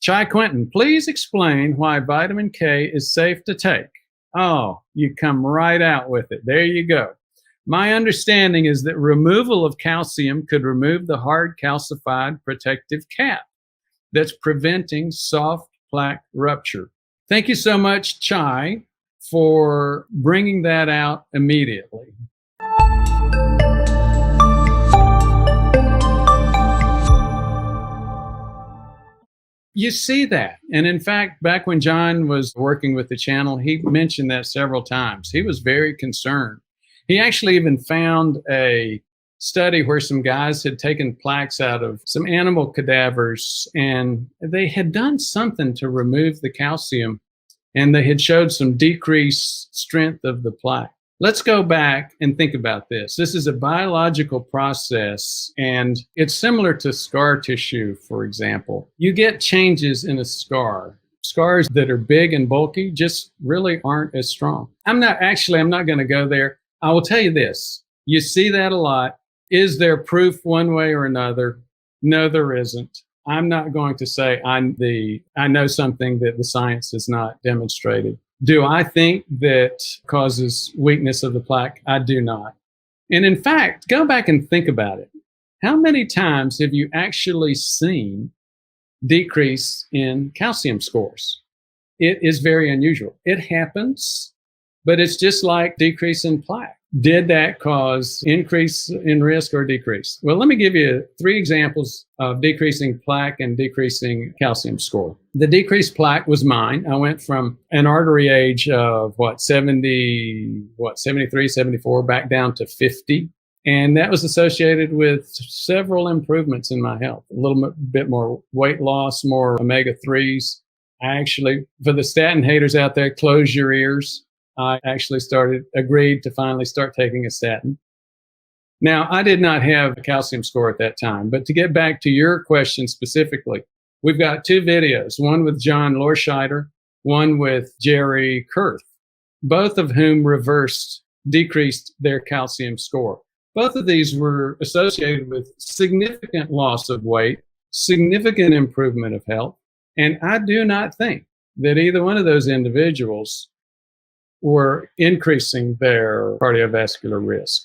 Chai Quentin, please explain why vitamin K is safe to take. Oh, you come right out with it. There you go. My understanding is that removal of calcium could remove the hard calcified protective cap that's preventing soft plaque rupture. Thank you so much, Chai, for bringing that out immediately. You see that. And in fact, back when John was working with the channel, he mentioned that several times. He was very concerned. He actually even found a study where some guys had taken plaques out of some animal cadavers, and they had done something to remove the calcium, and they had showed some decreased strength of the plaque. Let's go back and think about this. This is a biological process, and it's similar to scar tissue, for example. You get changes in a scar. Scars that are big and bulky just really aren't as strong. I'm not going to go there. I will tell you this. You see that a lot. Is there proof one way or another? No, there isn't. I'm not going to say I know something that the science has not demonstrated. Do I think that causes weakness of the plaque? I do not. And in fact, go back and think about it. How many times have you actually seen decrease in calcium scores? It is very unusual. It happens, but it's just like decrease in plaque. Did that cause increase in risk or decrease? Well, let me give you 3 examples of decreasing plaque and decreasing calcium score. The decreased plaque was mine. I went from an artery age of 73, 74, back down to 50. And that was associated with several improvements in my health. A little bit more weight loss, more omega-3s. I actually, for the statin haters out there, close your ears. I actually agreed to finally start taking a statin. Now, I did not have a calcium score at that time, but to get back to your question specifically, we've got 2 videos, one with John Lorscheider, one with Jerry Kurth, both of whom decreased their calcium score. Both of these were associated with significant loss of weight, significant improvement of health, and I do not think that either one of those individuals were increasing their cardiovascular risk.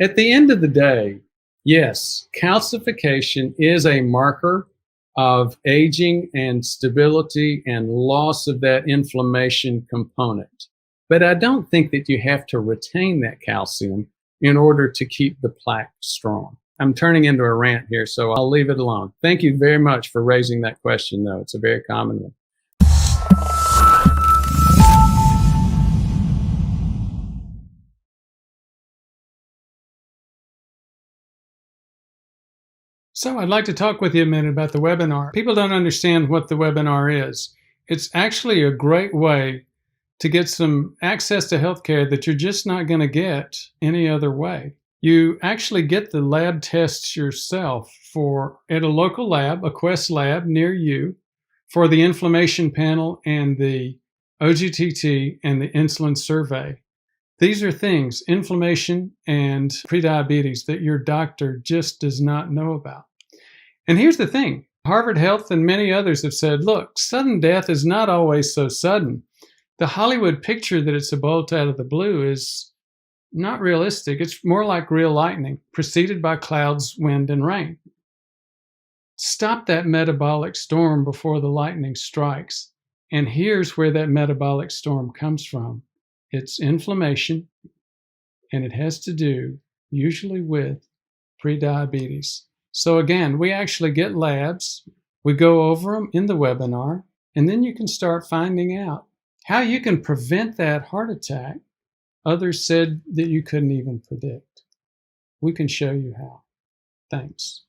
At the end of the day, yes, calcification is a marker of aging and stability and loss of that inflammation component. But I don't think that you have to retain that calcium in order to keep the plaque strong. I'm turning into a rant here, so I'll leave it alone. Thank you very much for raising that question, though. It's a very common one. So I'd like to talk with you a minute about the webinar. People don't understand what the webinar is. It's actually a great way to get some access to healthcare that you're just not going to get any other way. You actually get the lab tests yourself at a local lab, a Quest lab near you, for the inflammation panel and the OGTT and the insulin survey. These are things, inflammation and prediabetes, that your doctor just does not know about. And here's the thing. Harvard Health and many others have said, look, sudden death is not always so sudden. The Hollywood picture that it's a bolt out of the blue is not realistic. It's more like real lightning, preceded by clouds, wind, and rain. Stop that metabolic storm before the lightning strikes. And here's where that metabolic storm comes from. It's inflammation, and it has to do usually with prediabetes. So again, we actually get labs. We go over them in the webinar, and then you can start finding out how you can prevent that heart attack others said that you couldn't even predict. We can show you how. Thanks.